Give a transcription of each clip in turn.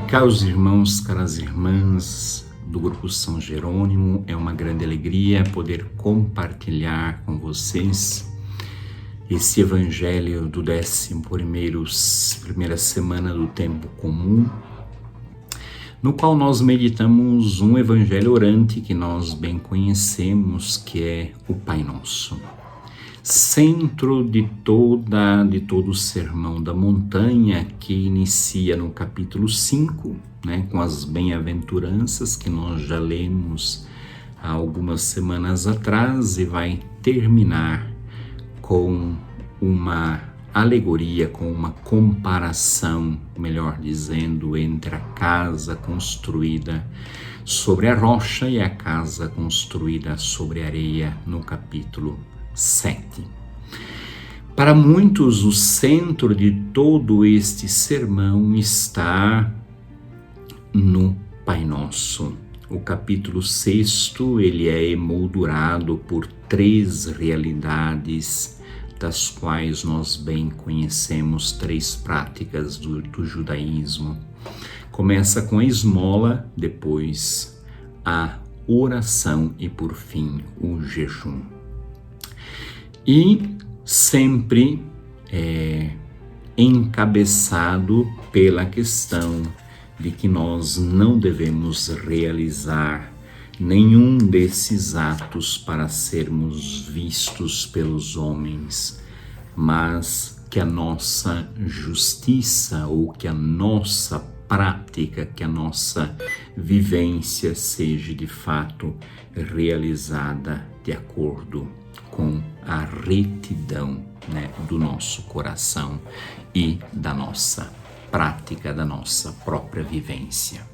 Caros irmãos, caras irmãs do Grupo São Jerônimo, é uma grande alegria poder compartilhar com vocês esse Evangelho do 11ª semana do Tempo Comum, no qual nós meditamos um Evangelho orante que nós bem conhecemos, que é o Pai Nosso. Centro de todo o Sermão da Montanha, que inicia no capítulo 5, com as bem-aventuranças que nós já lemos há algumas semanas atrás, e vai terminar com uma alegoria, com uma comparação, melhor dizendo, entre a casa construída sobre a rocha e a casa construída sobre a areia, no capítulo 7. Para muitos, o centro de todo este sermão está no Pai Nosso. O capítulo 6, ele é emoldurado por 3 realidades, das quais nós bem conhecemos 3 práticas do judaísmo. Começa com a esmola, depois a oração e, por fim, o jejum. E sempre encabeçado pela questão de que nós não devemos realizar nenhum desses atos para sermos vistos pelos homens, mas que a nossa justiça, ou que a nossa prática, que a nossa vivência seja de fato realizada de acordo com a retidão, do nosso coração e da nossa prática, da nossa própria vivência.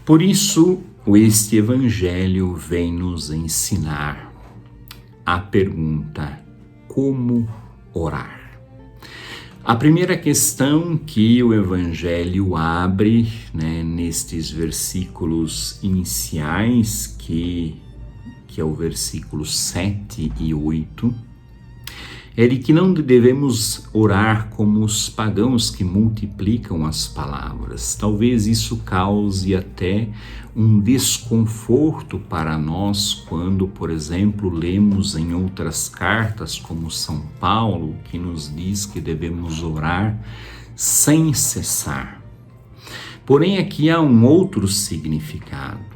Por isso, este Evangelho vem nos ensinar a pergunta: como orar? A primeira questão que o Evangelho abre, nestes versículos iniciais, que é o versículo 7 e 8, é de que não devemos orar como os pagãos que multiplicam as palavras. Talvez isso cause até um desconforto para nós quando, por exemplo, lemos em outras cartas, como São Paulo, que nos diz que devemos orar sem cessar. Porém, aqui há um outro significado.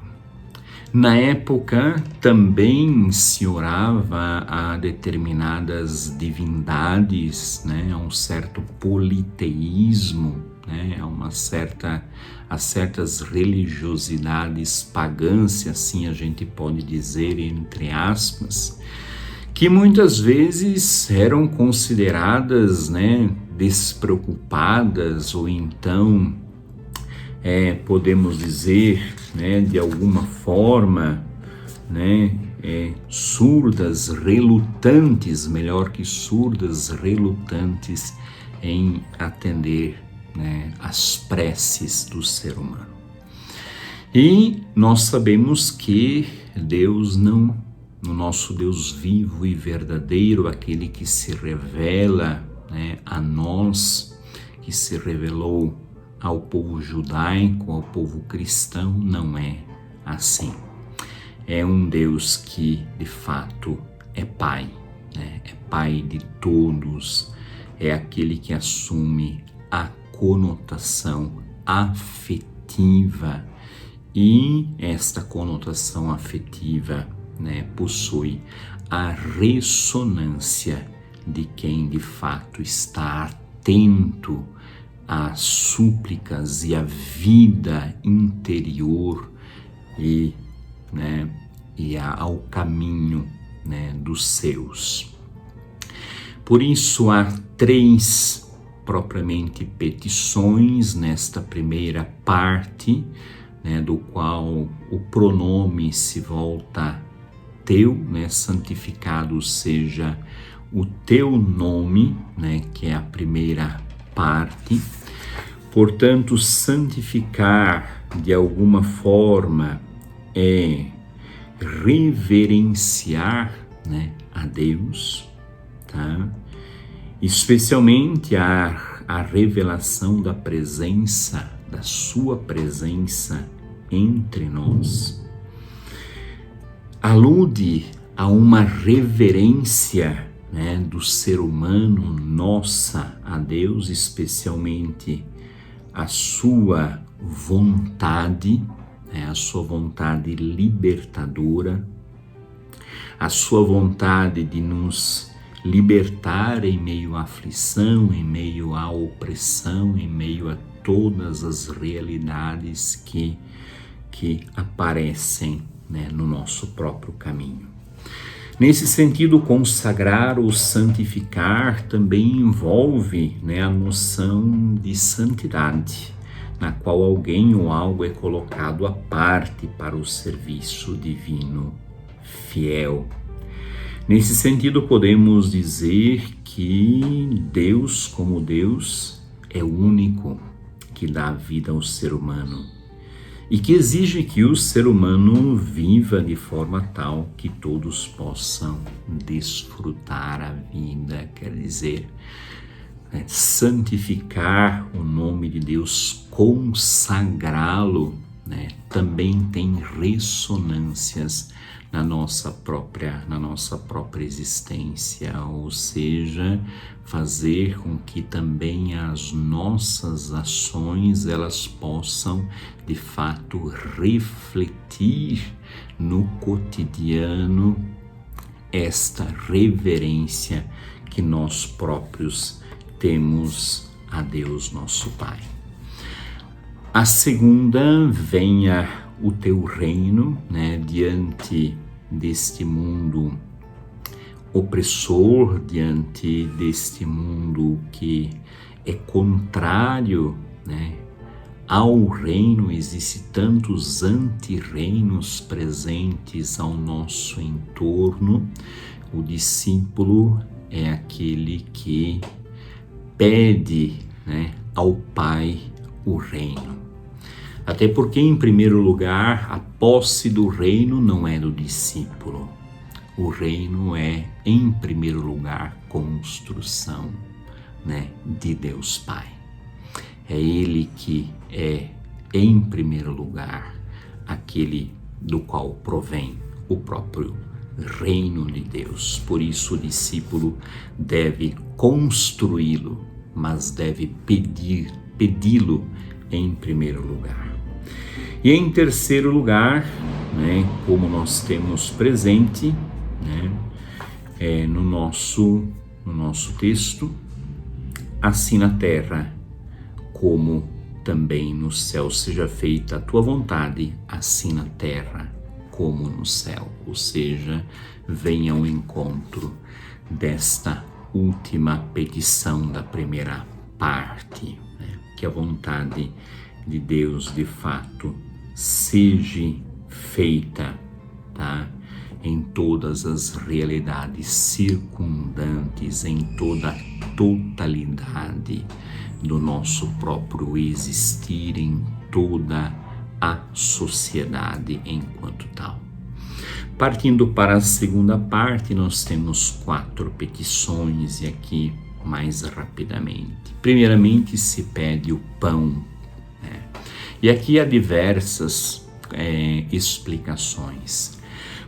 Na época também se orava a determinadas divindades, a um certo politeísmo, a certas religiosidades pagãs, se assim a gente pode dizer, entre aspas, que muitas vezes eram consideradas despreocupadas, ou então podemos dizer, de alguma forma, surdas, relutantes, melhor que surdas, relutantes em atender às preces do ser humano. E nós sabemos que Deus no nosso Deus vivo e verdadeiro, aquele que se revela a nós, que se revelou ao povo judaico, ao povo cristão, não é assim. É um Deus que, de fato, é Pai, é Pai de todos, é aquele que assume a conotação afetiva, e esta conotação afetiva possui a ressonância de quem, de fato, está atento às súplicas e à vida interior e ao caminho dos seus. Por isso há 3 propriamente petições nesta primeira parte, do qual o pronome se volta teu, santificado seja o teu nome, que é a primeira parte. Portanto, santificar de alguma forma é reverenciar a Deus, tá? Especialmente a revelação da presença da sua presença entre nós, alude a uma reverência, né, do ser humano nossa a Deus, especialmente a sua vontade, né, a sua vontade libertadora, a sua vontade de nos libertar em meio à aflição, em meio à opressão, em meio a todas as realidades que aparecem, né, no nosso próprio caminho. Nesse sentido, consagrar ou santificar também envolve, né, a noção de santidade, na qual alguém ou algo é colocado à parte para o serviço divino fiel. Nesse sentido, podemos dizer que Deus, como Deus, é o único que dá vida ao ser humano e que exige que o ser humano viva de forma tal que todos possam desfrutar a vida, quer dizer, santificar o nome de Deus, consagrá-lo, né, também tem ressonâncias na nossa própria existência, ou seja, fazer com que também as nossas ações elas possam de fato refletir no cotidiano esta reverência que nós próprios temos a Deus nosso Pai. A segunda, venha o teu reino, né, diante deste mundo opressor, diante deste mundo que é contrário, né, ao reino. Existem tantos antirreinos presentes ao nosso entorno. O discípulo é aquele que pede, né, ao Pai o reino. Até porque, em primeiro lugar, a posse do reino não é do discípulo. O reino é, em primeiro lugar, construção, né, de Deus Pai. É Ele que é, em primeiro lugar, aquele do qual provém o próprio reino de Deus. Por isso, o discípulo deve construí-lo, mas deve pedi-lo em primeiro lugar. E em terceiro lugar, né, como nós temos presente, né, no nosso texto, assim na terra como também no céu, seja feita a tua vontade, assim na terra como no céu. Ou seja, venha ao encontro desta última petição da primeira parte, né, que a vontade de Deus de fato seja feita, tá? Em todas as realidades circundantes, em toda a totalidade do nosso próprio existir, em toda a sociedade enquanto tal. Partindo para a segunda parte, nós temos 4 petições, e aqui mais rapidamente. Primeiramente, se pede o pão, né? E aqui há diversas explicações.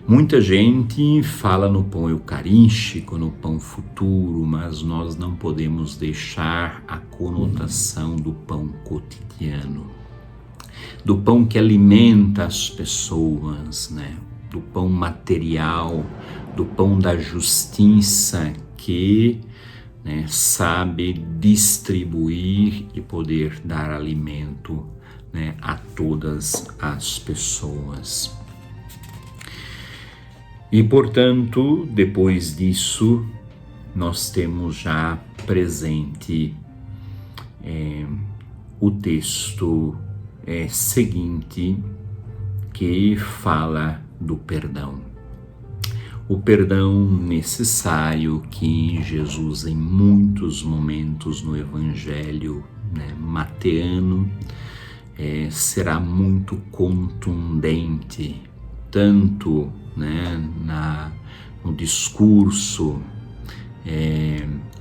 Muita gente fala no pão eucarístico, no pão futuro, mas nós não podemos deixar a conotação do pão cotidiano, do pão que alimenta as pessoas, né? Do pão material, do pão da justiça que, né, sabe distribuir e poder dar alimento, né, a todas as pessoas. E, portanto, depois disso, nós temos já presente o texto seguinte, que fala do perdão. O perdão necessário que Jesus, em muitos momentos no Evangelho, né, mateano, será muito contundente, tanto, né, no discurso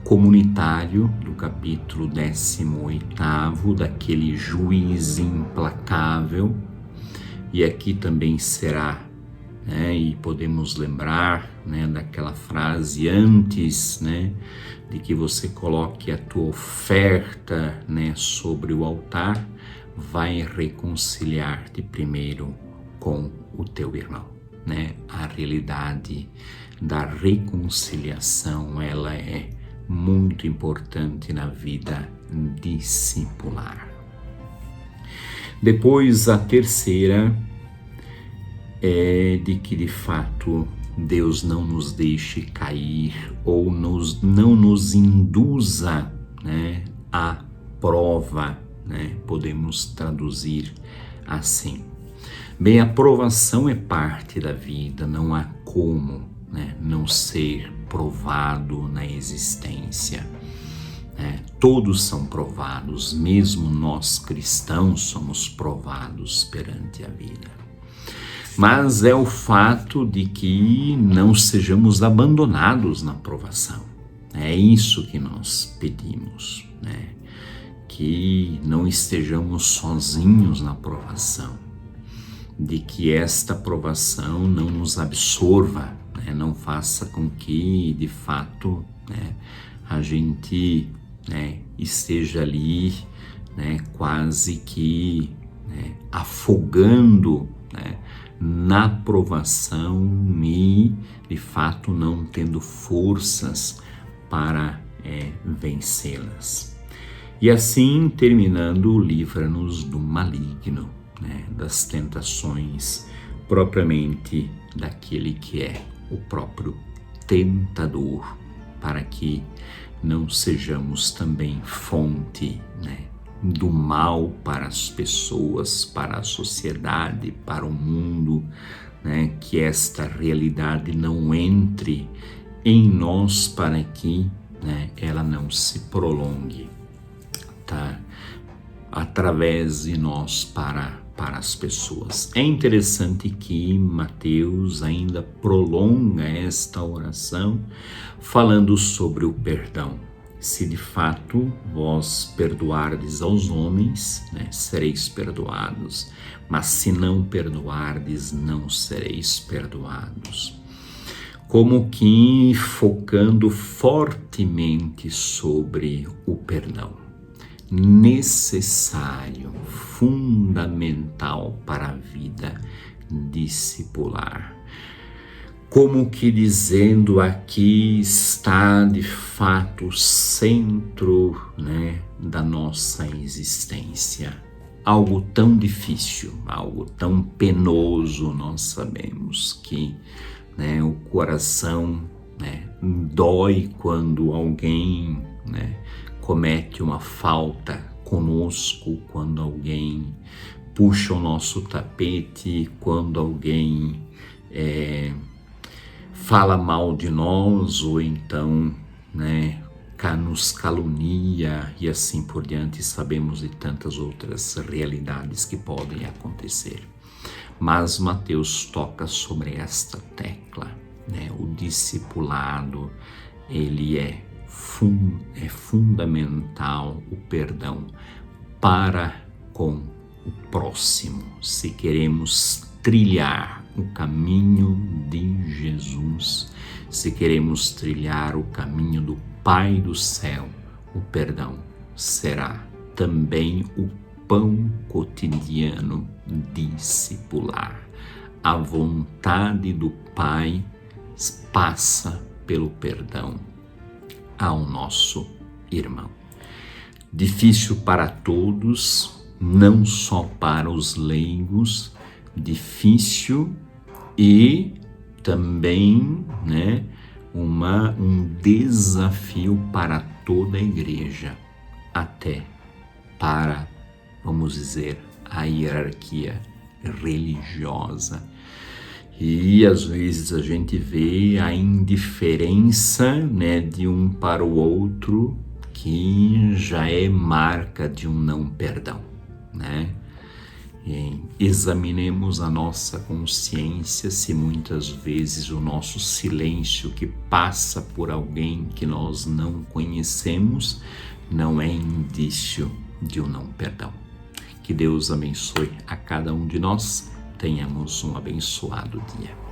comunitário do capítulo 18º, daquele juiz implacável. E aqui também será, né, e podemos lembrar, né, daquela frase antes, né, de que você coloque a tua oferta, né, sobre o altar, vai reconciliar-te primeiro com o teu irmão, né? A realidade da reconciliação, ela é muito importante na vida discipular. Depois, a terceira é de que, de fato, Deus não nos deixe cair ou não nos induza, né, à prova, né? Podemos traduzir assim. Bem, a provação é parte da vida, não há como, né, não ser provado na existência. Todos são provados, mesmo nós cristãos somos provados perante a vida. Mas é o fato de que não sejamos abandonados na provação. É isso que nós pedimos, né? Que não estejamos sozinhos na provação, de que esta provação não nos absorva, né? Não faça com que, de fato, né, a gente, né, esteja ali, né, quase que, né, afogando, né, na provação e, de fato, não tendo forças para vencê-las. E assim, terminando, livra-nos do maligno, né, das tentações propriamente daquele que é o próprio tentador, para que não sejamos também fonte, né, do mal para as pessoas, para a sociedade, para o mundo, né, que esta realidade não entre em nós para que, né, ela não se prolongue, tá, através de nós para as pessoas. É interessante que Mateus ainda prolonga esta oração falando sobre o perdão. Se de fato vós perdoardes aos homens, né, sereis perdoados, mas se não perdoardes, não sereis perdoados. Como que focando fortemente sobre o perdão. Necessário, fundamental para a vida discipular. Como que dizendo, aqui está de fato o centro, né, da nossa existência. Algo tão difícil, algo tão penoso, nós sabemos que, né, o coração, né, dói quando alguém, né, comete uma falta conosco, quando alguém puxa o nosso tapete, quando alguém fala mal de nós, ou então, né, nos calunia e assim por diante. Sabemos de tantas outras realidades que podem acontecer. Mas Mateus toca sobre esta tecla, né? O discipulado, ele é fundamental, o perdão para com o próximo. Se queremos trilhar o caminho de Jesus, se queremos trilhar o caminho do Pai do céu, o perdão será também o pão cotidiano discipular. A vontade do Pai passa pelo perdão ao nosso irmão. Difícil para todos, não só para os leigos, difícil e também, né, um desafio para toda a igreja, até para, vamos dizer, a hierarquia religiosa. E às vezes a gente vê a indiferença, né, de um para o outro, que já é marca de um não perdão, né? Examinemos a nossa consciência se muitas vezes o nosso silêncio que passa por alguém que nós não conhecemos não é indício de um não perdão. Que Deus abençoe a cada um de nós. Tenhamos um abençoado dia.